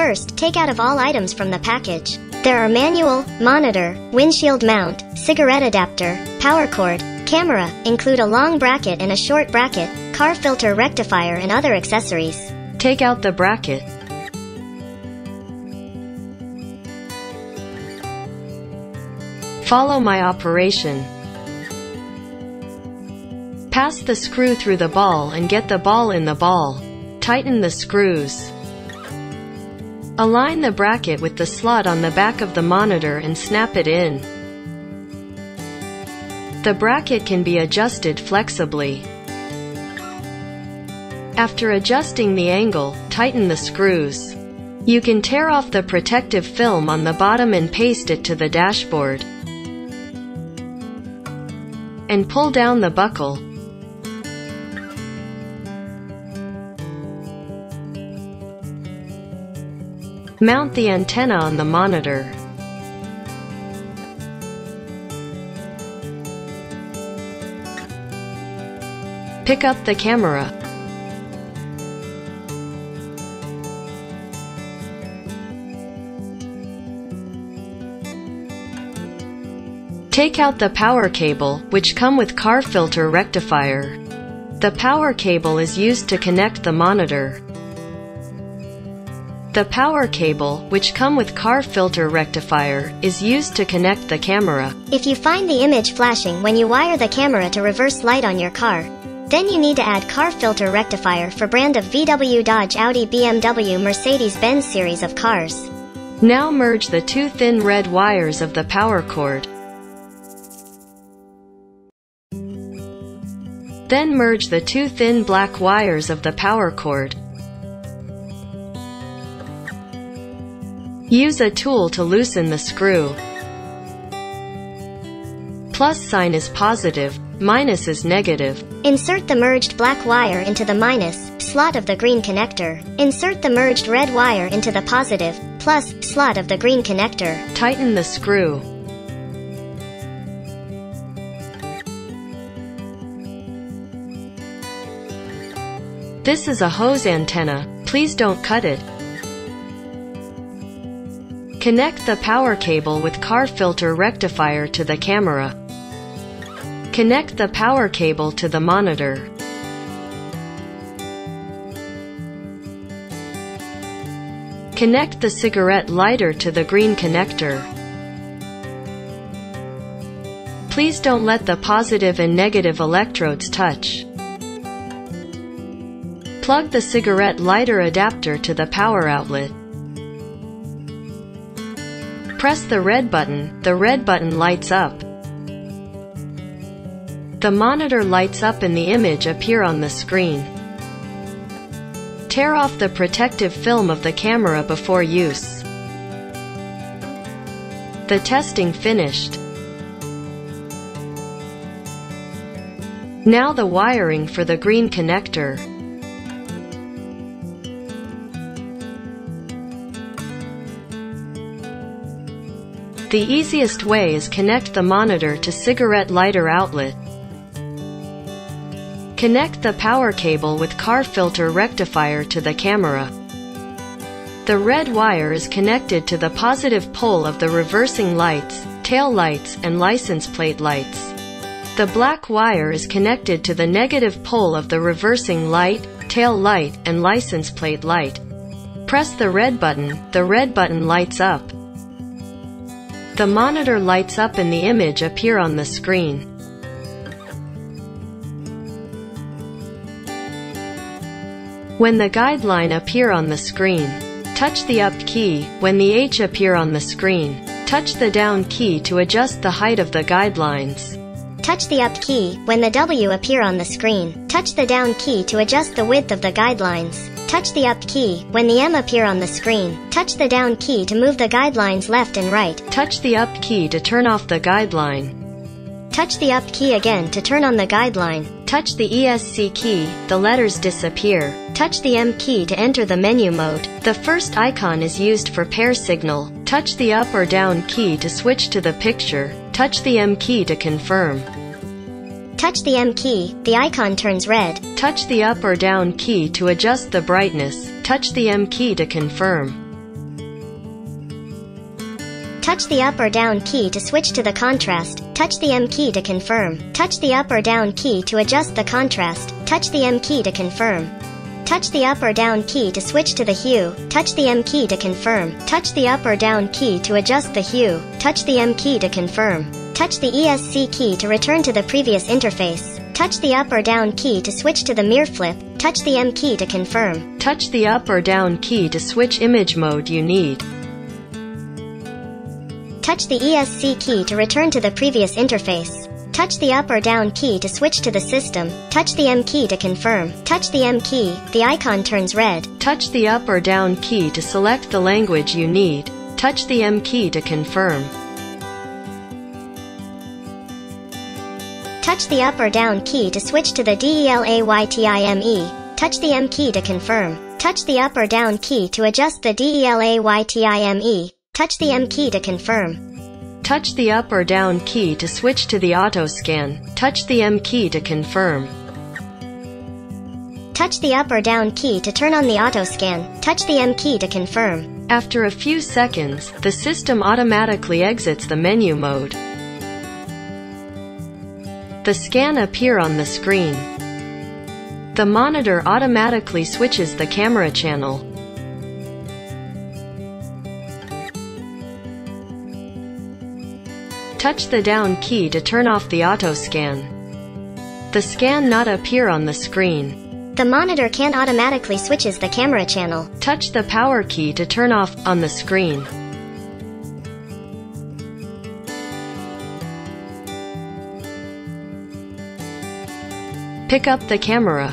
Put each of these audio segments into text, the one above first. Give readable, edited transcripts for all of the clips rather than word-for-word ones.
First, take out of all items from the package. There are manual, monitor, windshield mount, cigarette adapter, power cord, camera, include a long bracket and a short bracket, car filter rectifier and other accessories. Take out the bracket. Follow my operation. Pass the screw through the ball and get the ball in the ball. Tighten the screws. Align the bracket with the slot on the back of the monitor and snap it in. The bracket can be adjusted flexibly. After adjusting the angle, tighten the screws. You can tear off the protective film on the bottom and paste it to the dashboard. And pull down the buckle. Mount the antenna on the monitor. Pick up the camera. Take out the power cable, which come with car filter rectifier. The power cable is used to connect the monitor. The power cable, which come with car filter rectifier, is used to connect the camera. If you find the image flashing when you wire the camera to reverse light on your car, then you need to add car filter rectifier for brand of VW, Dodge, Audi, BMW, Mercedes-Benz series of cars. Now merge the two thin red wires of the power cord. Then merge the two thin black wires of the power cord. Use a tool to loosen the screw. Plus sign is positive, minus is negative. Insert the merged black wire into the minus slot of the green connector. Insert the merged red wire into the positive plus slot of the green connector. Tighten the screw. This is a hose antenna, please don't cut it. Connect the power cable with car filter rectifier to the camera. Connect the power cable to the monitor. Connect the cigarette lighter to the green connector. Please don't let the positive and negative electrodes touch. Plug the cigarette lighter adapter to the power outlet. Press the red button lights up. The monitor lights up and the image appear on the screen. Tear off the protective film of the camera before use. The testing finished. Now the wiring for the green connector. The easiest way is connect the monitor to cigarette lighter outlet. Connect the power cable with car filter rectifier to the camera. The red wire is connected to the positive pole of the reversing lights, tail lights, and license plate lights. The black wire is connected to the negative pole of the reversing light, tail light, and license plate light. Press the red button lights up. The monitor lights up and the image appear on the screen. When the guideline appear on the screen, touch the up key. When the H appear on the screen, touch the down key to adjust the height of the guidelines. Touch the up key. When the W appear on the screen, touch the down key to adjust the width of the guidelines. Touch the up key. When the M appear on the screen, touch the down key to move the guidelines left and right. Touch the up key to turn off the guideline. Touch the up key again to turn on the guideline. Touch the ESC key, the letters disappear. Touch the M key to enter the menu mode. The first icon is used for pair signal. Touch the up or down key to switch to the picture. Touch the M key to confirm. Touch the M key, the icon turns red. Touch the up or down key to adjust the brightness. Touch the M key to confirm. Touch the up or down key to switch to the contrast. Touch the M key to confirm. Touch the up or down key to adjust the contrast. Touch the M key to confirm. Touch the up or down key to switch to the hue. Touch the M key to confirm. Touch the up or down key to adjust the hue. Touch the M key to confirm. Touch the ESC key to return to the previous interface. Touch the up or down key to switch to the mirror flip. Touch the M key to confirm. Touch the up or down key to switch image mode you need. Touch the ESC key to return to the previous interface. Touch the up or down key to switch to the system. Touch the M key to confirm. Touch the M key, the icon turns red. Touch the up or down key to select the language you need. Touch the M key to confirm. Touch the up or down key to switch to the DELAYTIME. Touch the M key to confirm. Touch the up or down key to adjust the DELAYTIME. Touch the M key to confirm. Touch the up or down key to switch to the auto scan. Touch the M key to confirm. Touch the up or down key to turn on the auto scan. Touch the M key to confirm. After a few seconds, the system automatically exits the menu mode. The scan appear on the screen. The monitor automatically switches the camera channel. Touch the down key to turn off the auto scan. The scan not appear on the screen. The monitor can't automatically switches the camera channel. Touch the power key to turn off on the screen. Pick up the camera.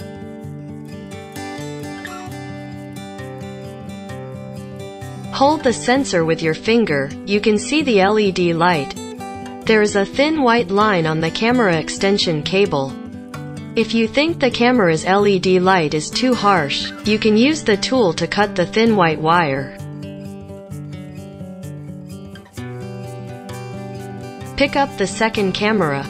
Hold the sensor with your finger. You can see the LED light. There is a thin white line on the camera extension cable. If you think the camera's LED light is too harsh, you can use the tool to cut the thin white wire. Pick up the second camera.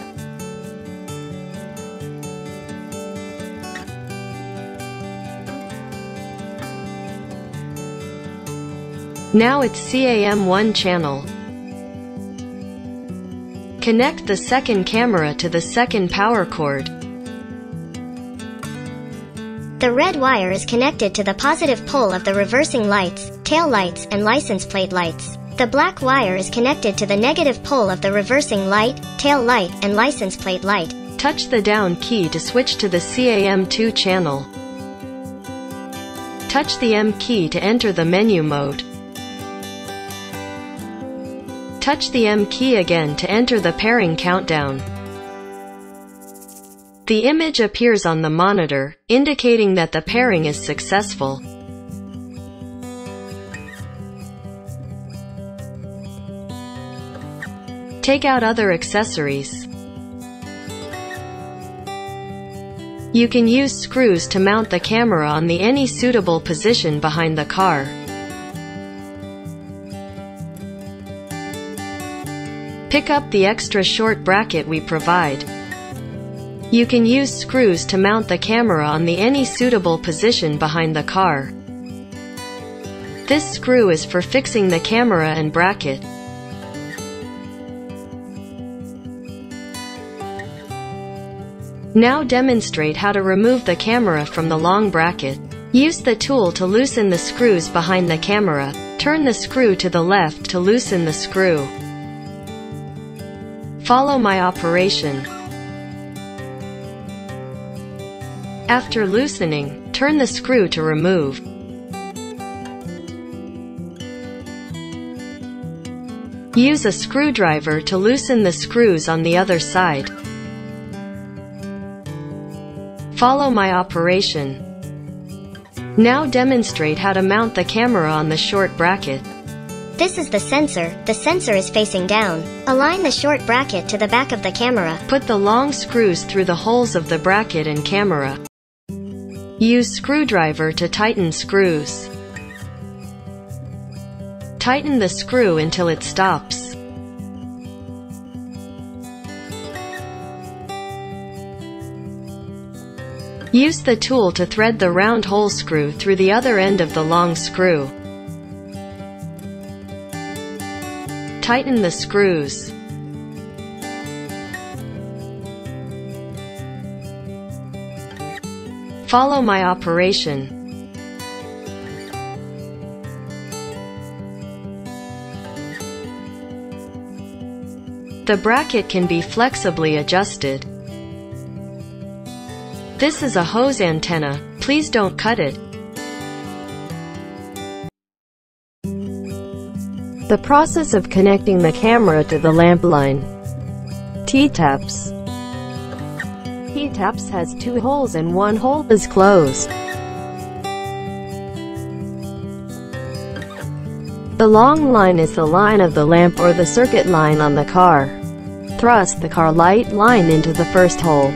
Now it's CAM1 channel. Connect the second camera to the second power cord. The red wire is connected to the positive pole of the reversing lights, tail lights, and license plate lights. The black wire is connected to the negative pole of the reversing light, tail light, and license plate light. Touch the down key to switch to the CAM2 channel. Touch the M key to enter the menu mode. Touch the M key again to enter the pairing countdown. The image appears on the monitor, indicating that the pairing is successful. Take out other accessories. You can use screws to mount the camera on any suitable position behind the car. Pick up the extra short bracket we provide. You can use screws to mount the camera on any suitable position behind the car. This screw is for fixing the camera and bracket. Now demonstrate how to remove the camera from the long bracket. Use the tool to loosen the screws behind the camera. Turn the screw to the left to loosen the screw. Follow my operation. After loosening, turn the screw to remove. Use a screwdriver to loosen the screws on the other side. Follow my operation. Now demonstrate how to mount the camera on the short bracket. This is the sensor. The sensor is facing down. Align the short bracket to the back of the camera. Put the long screws through the holes of the bracket and camera. Use screwdriver to tighten screws. Tighten the screw until it stops. Use the tool to thread the round hole screw through the other end of the long screw. Tighten the screws. Follow my operation. The bracket can be flexibly adjusted. This is a hose antenna. Please don't cut it. The process of connecting the camera to the lamp line. T-taps. T-taps has 2 holes and 1 hole is closed. The long line is the line of the lamp or the circuit line on the car. Thrust the car light line into the first hole.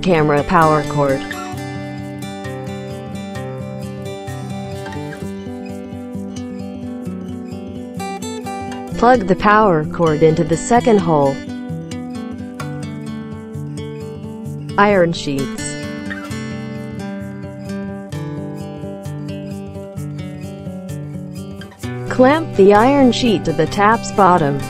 Camera power cord. Plug the power cord into the second hole. Iron sheets. Clamp the iron sheet to the tap's bottom.